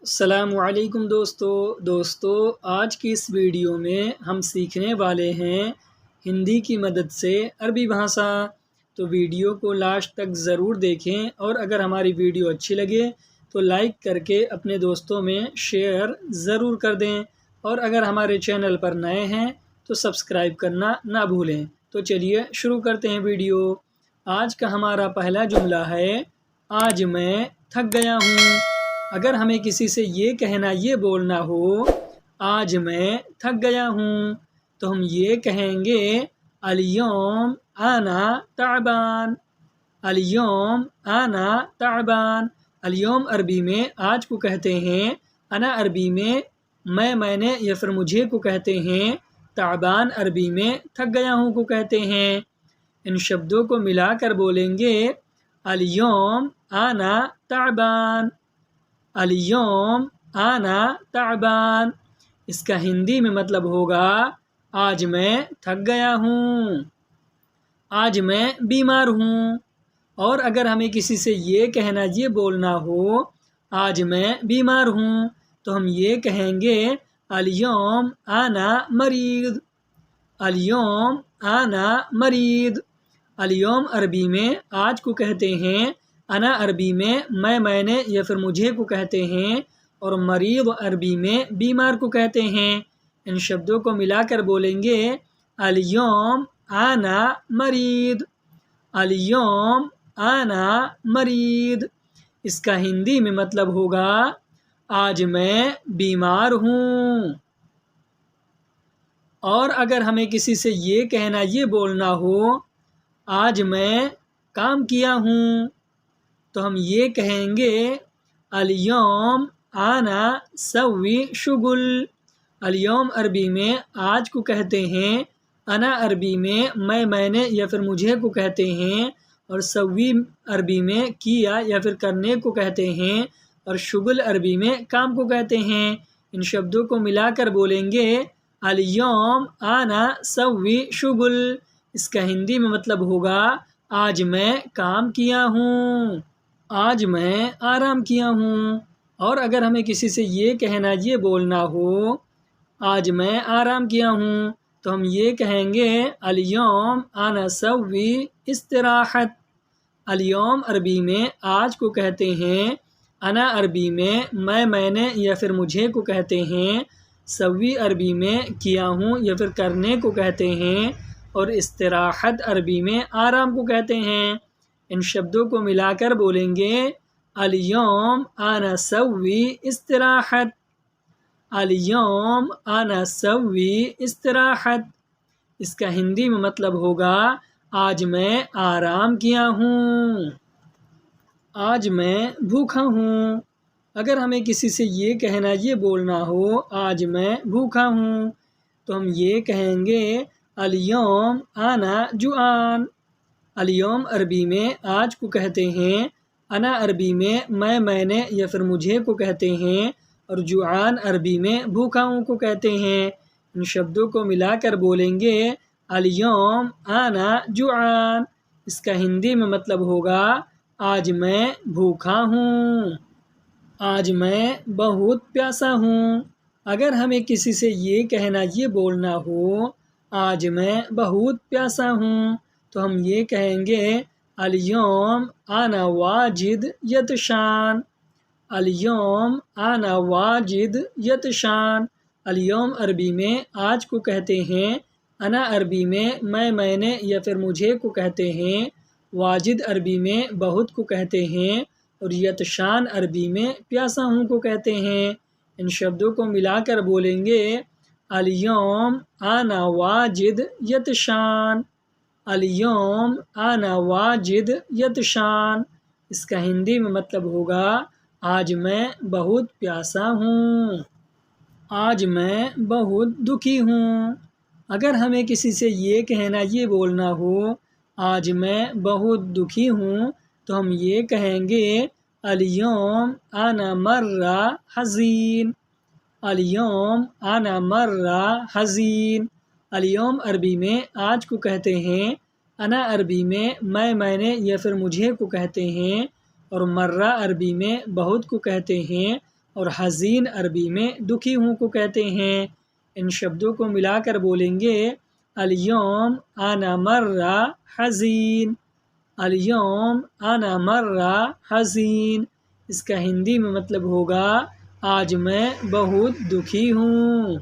السلام علیکم دوستو آج کی اس ویڈیو میں ہم سیکھنے والے ہیں ہندی کی مدد سے عربی بھاشا۔ تو ویڈیو کو لاسٹ تک ضرور دیکھیں، اور اگر ہماری ویڈیو اچھی لگے تو لائک کر کے اپنے دوستوں میں شیئر ضرور کر دیں، اور اگر ہمارے چینل پر نئے ہیں تو سبسکرائب کرنا نہ بھولیں۔ تو چلیے شروع کرتے ہیں ویڈیو۔ آج کا ہمارا پہلا جملہ ہے آج میں تھک گیا ہوں۔ اگر ہمیں کسی سے یہ کہنا، یہ بولنا ہو آج میں تھک گیا ہوں، تو ہم یہ کہیں گے الیوم انا تعبان۔ الیوم انا تعبان۔ الیوم عربی میں آج کو کہتے ہیں، انا عربی میں میں نے یا پھر مجھے کو کہتے ہیں، تعبان عربی میں تھک گیا ہوں کو کہتے ہیں۔ ان شبدوں کو ملا کر بولیں گے الیوم انا تعبان۔ الیوم انا تعبان۔ اس کا ہندی میں مطلب ہوگا آج میں تھک گیا ہوں، آج میں بیمار ہوں۔ اور اگر ہمیں کسی سے یہ کہنا، یہ بولنا ہو آج میں بیمار ہوں، تو ہم یہ کہیں گے الیوم انا مریض۔ الیوم انا مریض۔ الیوم عربی میں آج کو کہتے ہیں، انا عربی میں میں نے یا پھر مجھے کو کہتے ہیں، اور مریض عربی میں بیمار کو کہتے ہیں۔ ان شبدوں کو ملا کر بولیں گے الیوم انا مریض۔ الیوم انا مریض۔ اس کا ہندی میں مطلب ہوگا آج میں بیمار ہوں۔ اور اگر ہمیں کسی سے یہ کہنا، یہ بولنا ہو آج میں کام کیا ہوں، تو ہم یہ کہیں گے الیوم انا سوی شغل۔ الیوم عربی میں آج کو کہتے ہیں، انا عربی میں میں نے یا پھر مجھے کو کہتے ہیں، اور سوی عربی میں کیا یا پھر کرنے کو کہتے ہیں، اور شغل عربی میں کام کو کہتے ہیں۔ ان شبدوں کو ملا کر بولیں گے الیوم انا سوی شغل۔ اس کا ہندی میں مطلب ہوگا آج میں کام کیا ہوں، آج میں آرام کیا ہوں۔ اور اگر ہمیں کسی سے یہ کہنا، یہ بولنا ہو آج میں آرام کیا ہوں، تو ہم یہ کہیں گے الیوم انا سوی استراحت۔ الیوم عربی میں آج کو کہتے ہیں، انا عربی میں میں نے یا پھر مجھے کو کہتے ہیں، سوی عربی میں کیا ہوں یا پھر کرنے کو کہتے ہیں، اور استراحت عربی میں آرام کو کہتے ہیں۔ ان شبدوں کو ملا کر بولیں گے الیوم انا سوی استراحت۔ الیوم انا سوی استراحت۔ اس کا ہندی میں مطلب ہوگا آج میں آرام کیا ہوں، آج میں بھوکا ہوں۔ اگر ہمیں کسی سے یہ کہنا، یہ بولنا ہو آج میں بھوکا ہوں، تو ہم یہ کہیں گے الیوم انا جوعان۔ الیوم عربی میں آج کو کہتے ہیں، انا عربی میں میں نے یا پھر مجھے کو کہتے ہیں، اور جوعان عربی میں بھوکا ہوں کو کہتے ہیں۔ ان شبدوں کو ملا کر بولیں گے الیوم انا جوعان۔ اس کا ہندی میں مطلب ہوگا آج میں بھوکا ہوں، آج میں بہت پیاسا ہوں۔ اگر ہمیں کسی سے یہ کہنا، یہ بولنا ہو آج میں بہت پیاسا ہوں، تو ہم یہ کہیں گے الیوم انا واجد یطشان۔ الیوم انا واجد یطشان۔ الیوم عربی میں آج کو کہتے ہیں، انا عربی میں میں نے یا پھر مجھے کو کہتے ہیں، واجد عربی میں بہت کو کہتے ہیں، اور یطشان عربی میں پیاسا ہوں کو کہتے ہیں۔ ان شبدوں کو ملا کر بولیں گے الیوم انا واجد یطشان۔ الیوم انا واجد یطشان۔ اس کا ہندی میں مطلب ہوگا آج میں بہت پیاسا ہوں، آج میں بہت دکھی ہوں۔ اگر ہمیں کسی سے یہ کہنا، یہ بولنا ہو آج میں بہت دکھی ہوں، تو ہم یہ کہیں گے الیوم انا مرہ حزین۔ الیوم انا مرہ حزین۔ الیوم عربی میں آج کو کہتے ہیں، انا عربی میں میں نے یا پھر مجھے کو کہتے ہیں، اور مرہ عربی میں بہت کو کہتے ہیں، اور حزین عربی میں دکھی ہوں کو کہتے ہیں۔ ان شبدوں کو ملا کر بولیں گے الیوم انا مرہ حزین، الیوم انا مرہ حزین۔ اس کا ہندی میں مطلب ہوگا آج میں بہت دکھی ہوں،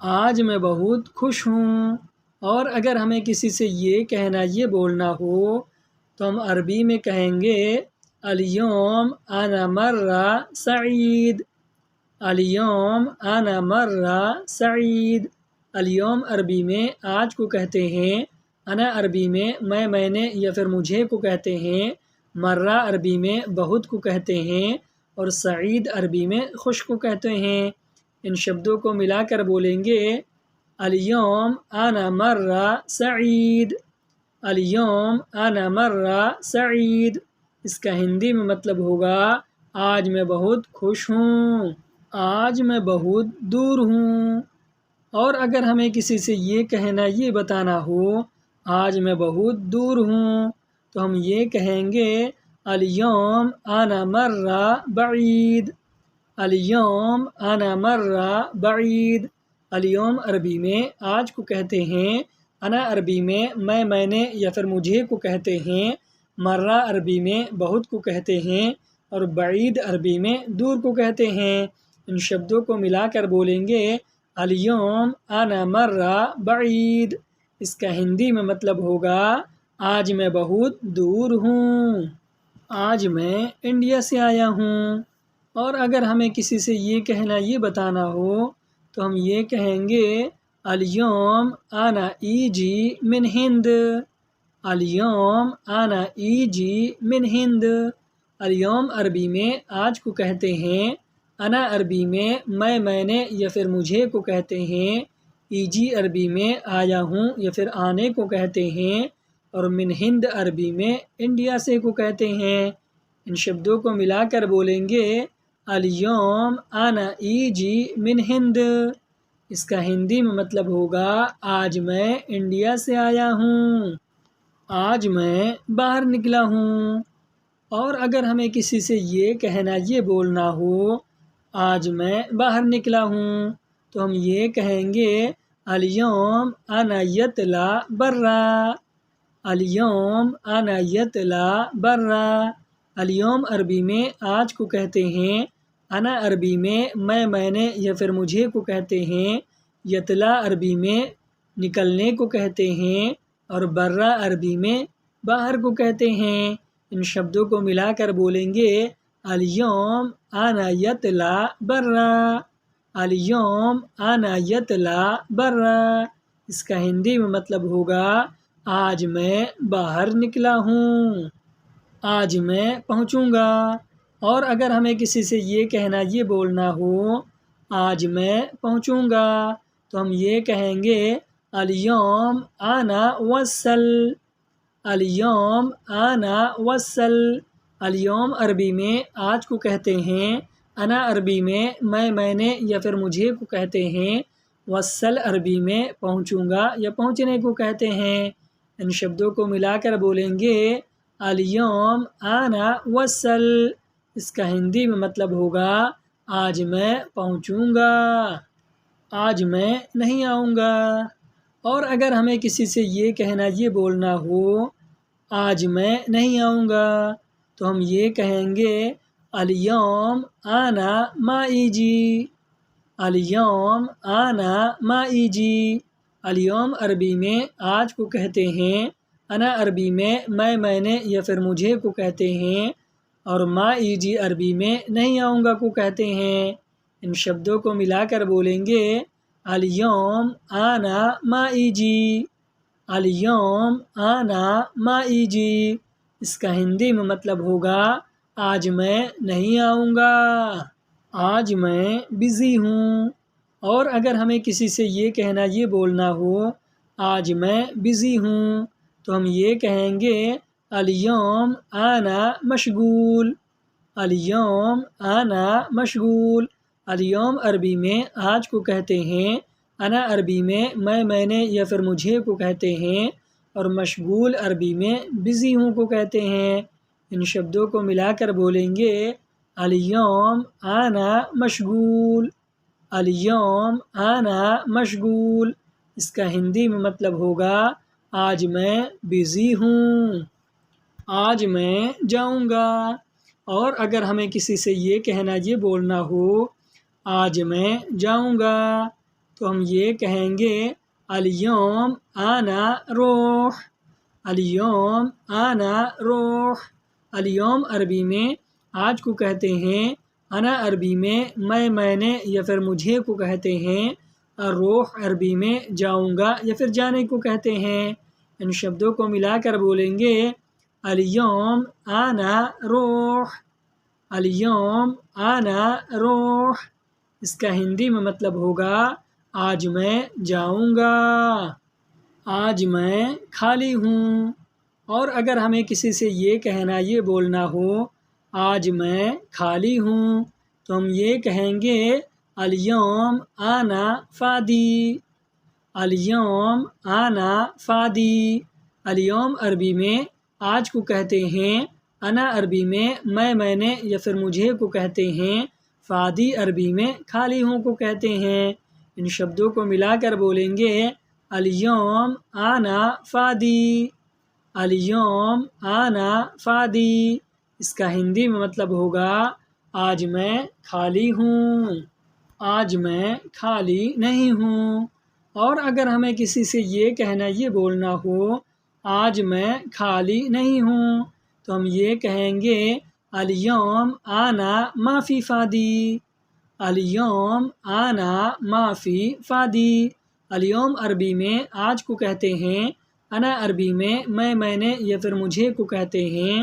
آج میں بہت خوش ہوں۔ اور اگر ہمیں کسی سے یہ کہنا، یہ بولنا ہو تو ہم عربی میں کہیں گے الیوم انا مرہ سعید، الیوم انا مرہ سعید۔ الیوم عربی میں آج کو کہتے ہیں، انا عربی میں میں نے یا پھر مجھے کو کہتے ہیں، مرہ عربی میں بہت کو کہتے ہیں، اور سعید عربی میں خوش کو کہتے ہیں۔ ان شبدوں کو ملا کر بولیں گے الیوم انا مرہ سعید، الیوم انا مرہ سعید۔ اس کا ہندی میں مطلب ہوگا آج میں بہت خوش ہوں، آج میں بہت دور ہوں۔ اور اگر ہمیں کسی سے یہ کہنا، یہ بتانا ہو آج میں بہت دور ہوں تو ہم یہ کہیں گے الیوم انا مرہ بعید، الیوم انا مرہ بعید۔ الیوم عربی میں آج کو کہتے ہیں، انا عربی میں میں نے یا پھر مجھے کو کہتے ہیں، مرہ عربی میں بہت کو کہتے ہیں، اور بعید عربی میں دور کو کہتے ہیں۔ ان شبدوں کو ملا کر بولیں گے الیوم انا مرہ بعید۔ اس کا ہندی میں مطلب ہوگا آج میں بہت دور ہوں، آج میں انڈیا سے آیا ہوں۔ اور اگر ہمیں کسی سے یہ کہنا، یہ بتانا ہو تو ہم یہ کہیں گے الیوم انا ایجی من ہند، الیوم انا ایجی من ہند۔ الیوم عربی میں آج کو کہتے ہیں، انا عربی میں میں نے یا پھر مجھے کو کہتے ہیں، ایجی عربی میں آیا ہوں یا پھر آنے کو کہتے ہیں، اور من ہند عربی میں انڈیا سے کو کہتے ہیں۔ ان شبدوں کو ملا کر بولیں گے الیوم انا ایجی من ہند۔ اس کا ہندی میں مطلب ہوگا آج میں انڈیا سے آیا ہوں، آج میں باہر نکلا ہوں۔ اور اگر ہمیں کسی سے یہ کہنا، یہ بولنا ہو آج میں باہر نکلا ہوں تو ہم یہ کہیں گے الیوم انا یطلع برا، الیوم انا یطلع برا۔ الیوم عربی میں آج کو کہتے ہیں، انا عربی میں میں نے یا پھر مجھے کو کہتے ہیں، یطلع عربی میں نکلنے کو کہتے ہیں، اور برا عربی میں باہر کو کہتے ہیں۔ ان شبدوں کو ملا کر بولیں گے الیوم انا یطلع برا، الیوم انا یطلع برا۔ اس کا ہندی میں مطلب ہوگا آج میں باہر نکلا ہوں، آج میں پہنچوں گا۔ اور اگر ہمیں کسی سے یہ کہنا، یہ بولنا ہو آج میں پہنچوں گا تو ہم یہ کہیں گے الیوم انا وصل، الیوم انا وصل۔ الیوم عربی میں آج کو کہتے ہیں، انا عربی میں میں نے یا پھر مجھے کو کہتے ہیں، وصل عربی میں پہنچوں گا یا پہنچنے کو کہتے ہیں۔ ان شبدوں کو ملا کر بولیں گے الیوم انا وصل۔ اس کا ہندی میں مطلب ہوگا آج میں پہنچوں گا، آج میں نہیں آؤں گا۔ اور اگر ہمیں کسی سے یہ کہنا، یہ بولنا ہو آج میں نہیں آؤں گا تو ہم یہ کہیں گے الیوم انا ما ایجی، الیوم انا ما ایجی۔ الیوم عربی میں آج کو کہتے ہیں، انا عربی میں میں نے یا پھر مجھے کو کہتے ہیں، اور ما ایجی عربی میں نہیں آؤں گا کو کہتے ہیں۔ ان شبدوں کو ملا کر بولیں گے الیوم انا ما ایجی، الیوم انا ما ایجی۔ اس کا ہندی میں مطلب ہوگا آج میں نہیں آؤں گا، آج میں بزی ہوں۔ اور اگر ہمیں کسی سے یہ کہنا، یہ بولنا ہو آج میں بزی ہوں تو ہم یہ کہیں گے الیوم انا مشغول، الیوم انا مشغول۔ الیوم عربی میں آج کو کہتے ہیں، انا عربی میں میں نے یا پھر مجھے کو کہتے ہیں، اور مشغول عربی میں بزی ہوں کو کہتے ہیں۔ ان شبدوں کو ملا کر بولیں گے الیوم انا مشغول، الیوم انا مشغول، اس کا ہندی میں مطلب ہوگا آج میں بزی ہوں، آج میں جاؤں گا۔ اور اگر ہمیں کسی سے یہ بولنا ہو آج میں جاؤں گا تو ہم یہ کہیں گے الیوم انا روح، الیوم انا روح۔ الیوم عربی میں آج کو کہتے ہیں، انا عربی میں میں نے یا پھر مجھے کو کہتے ہیں، اور روح عربی میں جاؤں گا یا پھر جانے کو کہتے ہیں۔ ان شبدوں کو ملا کر بولیں گے الیوم انا روح، الیوم انا روح، اس کا ہندی میں مطلب ہوگا آج میں جاؤں گا، آج میں خالی ہوں۔ اور اگر ہمیں کسی سے یہ بولنا ہو آج میں خالی ہوں تو ہم یہ کہیں گے الیوم انا فاضی، الیوم انا فاضی۔ الیوم عربی میں آج کو کہتے ہیں، انا عربی میں میں نے یا پھر مجھے کو کہتے ہیں، فاضی عربی میں خالی ہوں کو کہتے ہیں۔ ان شبدوں کو ملا کر بولیں گے الیوم انا فاضی، الیوم انا فاضی، اس کا ہندی میں مطلب ہوگا آج میں خالی ہوں، آج میں خالی نہیں ہوں۔ اور اگر ہمیں کسی سے یہ بولنا ہو آج میں خالی نہیں ہوں تو ہم یہ کہیں گے الیوم انا ما فی فاضی، الیوم انا ما فی فاضی۔ الیوم عربی میں آج کو کہتے ہیں، انا عربی میں میں نے یا پھر مجھے کو کہتے ہیں،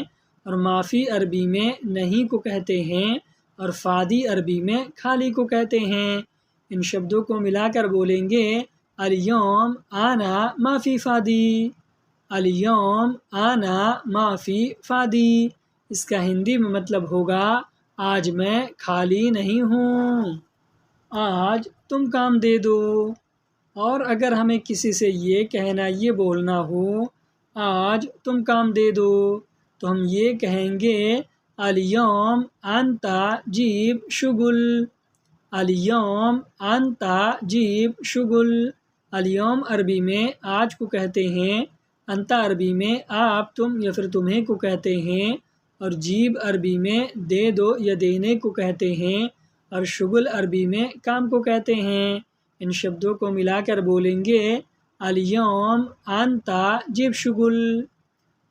اور معافی عربی میں نہیں کو کہتے ہیں، اور فاضی عربی میں خالی کو کہتے ہیں۔ ان شبدوں کو ملا کر بولیں گے الیوم انا ما فی فاضی، الیوم انا ما فی فاضی، اس کا ہندی میں مطلب ہوگا آج میں خالی نہیں ہوں، آج تم کام دے دو۔ اور اگر ہمیں کسی سے یہ بولنا ہو آج تم کام دے دو تو ہم یہ کہیں گے الیوم انت جیب شغل، الیوم انت جیب شغل۔ الیوم عربی میں آج کو کہتے ہیں، انت عربی میں آپ تم یا پھر تمہیں کو کہتے ہیں، اور جیب عربی میں دے دو یا دینے کو کہتے ہیں، اور شغل عربی میں کام کو کہتے ہیں۔ ان شبدوں کو ملا کر بولیں گے الیوم انت جیب شغل،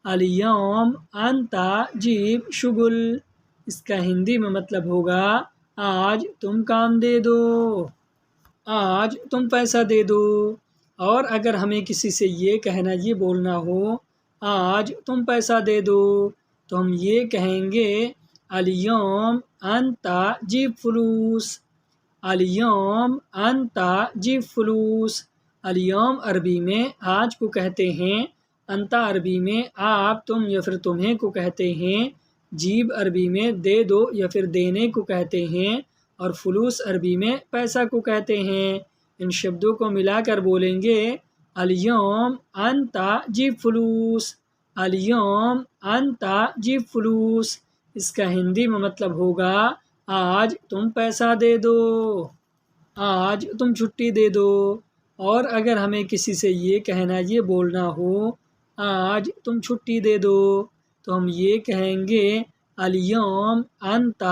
الیوم انت جیب شغل، اس کا ہندی میں مطلب ہوگا آج تم کام دے دو، آج تم پیسہ دے دو۔ اور اگر ہمیں کسی سے یہ بولنا ہو آج تم پیسہ دے دو تو ہم یہ کہیں گے الیوم انت جیب فلوس، الیوم انت جیب فلوس۔ الیوم عربی میں آج کو کہتے ہیں، انت عربی میں آپ تم یا پھر تمہیں کو کہتے ہیں، جیب عربی میں دے دو یا پھر دینے کو کہتے ہیں، اور فلوس عربی میں پیسہ کو کہتے ہیں۔ ان شبدوں کو ملا کر بولیں گے الیوم انت جیب فلوس، الیوم انت جیب فلوس، اس کا ہندی میں مطلب ہوگا آج تم پیسہ دے دو، آج تم چھٹی دے دو۔ اور اگر ہمیں کسی سے یہ بولنا ہو آج تم چھٹی دے دو تو ہم یہ کہیں گے الیوم انت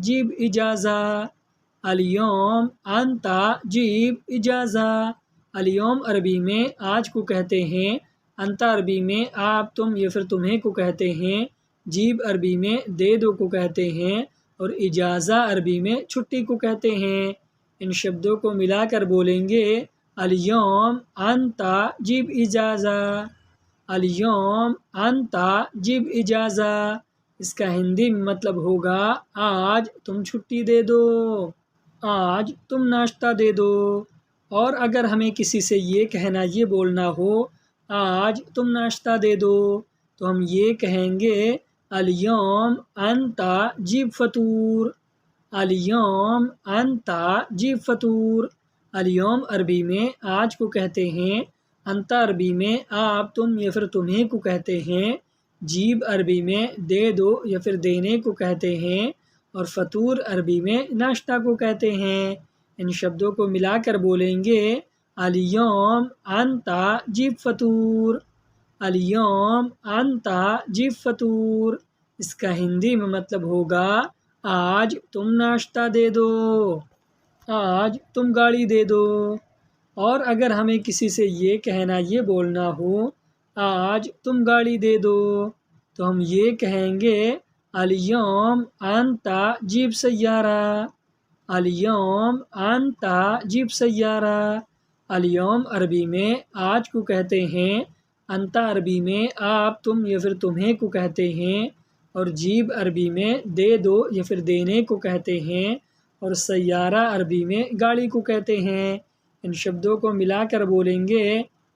جیب اجازہ، الیوم انت جیب اجازہ۔ الیوم عربی میں آج کو کہتے ہیں، انت عربی میں آپ تم یا پھر تمہیں کو کہتے ہیں، جیب عربی میں دے دو کو کہتے ہیں، اور اجازہ عربی میں چھٹی کو کہتے ہیں۔ ان شبدوں کو ملا کر بولیں گے الیوم انت جیب اجازہ، الیوم انت جیب اجازہ، اس کا ہندی میں مطلب ہوگا آج تم چھٹی دے دو، آج تم ناشتہ دے دو۔ اور اگر ہمیں کسی سے یہ بولنا ہو آج تم ناشتہ دے دو تو ہم یہ کہیں گے الیوم انت جیب فطور، الیوم انت جیب فطور۔ الیوم عربی میں آج کو کہتے ہیں، انت عربی میں آپ تم یا پھر تمہیں کو کہتے ہیں، جیب عربی میں دے دو یا پھر دینے کو کہتے ہیں، اور فطور عربی میں ناشتہ کو کہتے ہیں۔ ان شبدوں کو ملا کر بولیں گے الیوم انتا جیب فطور، الیوم انتا جیب فطور۔ اس کا ہندی میں مطلب ہوگا آج تم ناشتہ دے دو، آج تم گاڑی دے دو۔ اور اگر ہمیں کسی سے یہ کہنا، یہ بولنا ہو آج تم گاڑی دے دو، تو ہم یہ کہیں گے الیوم انتا جیب سیارہ، الیوم انتا جیب سیارہ۔ الیوم عربی میں آج کو کہتے ہیں، انتا عربی میں آپ تم یا پھر تمہیں کو کہتے ہیں، اور جیب عربی میں دے دو یا پھر دینے کو کہتے ہیں، اور سیارہ عربی میں گاڑی کو کہتے ہیں۔ ان شبدوں کو ملا کر بولیں گے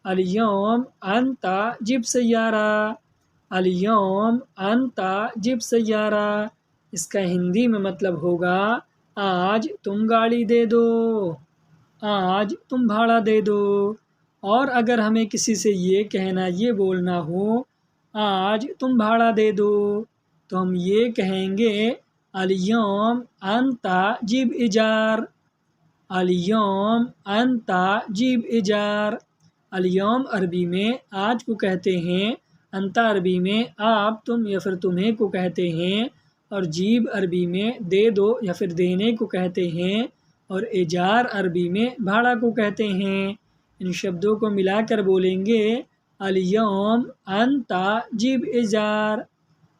الیوم انتا جیب سیارہ، الیوم انتا جیب سیارہ۔ اس کا ہندی میں مطلب ہوگا آج تم گاڑی دے دو، آج تم بھاڑا دے دو۔ اور اگر ہمیں کسی سے یہ کہنا، یہ بولنا ہو آج تم بھاڑا دے دو، تو ہم یہ کہیں گے الیوم انتا جیب ایجار، الیوم انتا جیب ایجار۔ الیوم عربی میں آج کو کہتے ہیں، انتا عربی میں آپ تم یا پھر تمہیں کو کہتے ہیں، اور جیب عربی میں دے دو یا پھر دینے کو کہتے ہیں، اور ایجار عربی میں بھاڑا کو کہتے ہیں۔ ان شبدوں کو ملا کر بولیں گے الیوم انتا جیب ایجار،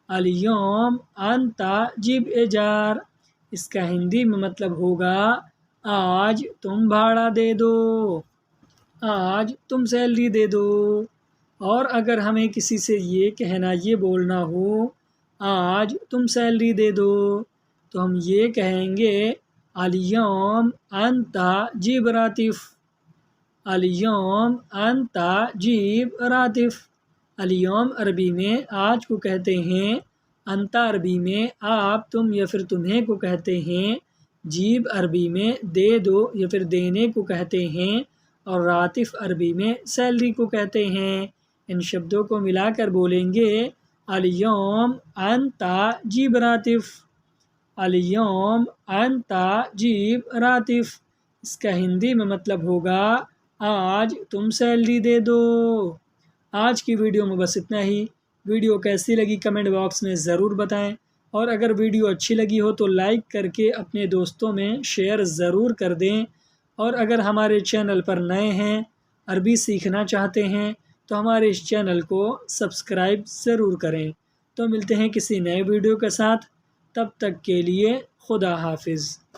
الیوم انتا جیب ایجار۔ اس کا ہندی میں مطلب ہوگا آج تم بھاڑا دے دو، آج تم سیلری دے دو۔ اور اگر ہمیں کسی سے یہ کہنا، یہ بولنا ہو آج تم سیلری دے دو، تو ہم یہ کہیں گے الیوم انتا جیب راتف، الیوم انتا جیب راتف۔ الیوم عربی میں آج کو کہتے ہیں، انتا عربی میں آپ تم یا پھر تمہیں کو کہتے ہیں، جیب عربی میں دے دو یا پھر دینے کو کہتے ہیں، اور راتف عربی میں سیلری کو کہتے ہیں۔ ان شبدوں کو ملا کر بولیں گے الیوم انتا جیب راتف، الیوم انتا جیب راتف۔ اس کا ہندی میں مطلب ہوگا آج تم سیلری دے دو۔ آج کی ویڈیو میں بس اتنا ہی۔ ویڈیو کیسی لگی کمنٹ باکس میں ضرور بتائیں، اور اگر ویڈیو اچھی لگی ہو تو لائک کر کے اپنے دوستوں میں شیئر ضرور کر دیں، اور اگر ہمارے چینل پر نئے ہیں، عربی سیکھنا چاہتے ہیں، تو ہمارے اس چینل کو سبسکرائب ضرور کریں۔ تو ملتے ہیں کسی نئے ویڈیو کے ساتھ، تب تک کے لیے خدا حافظ۔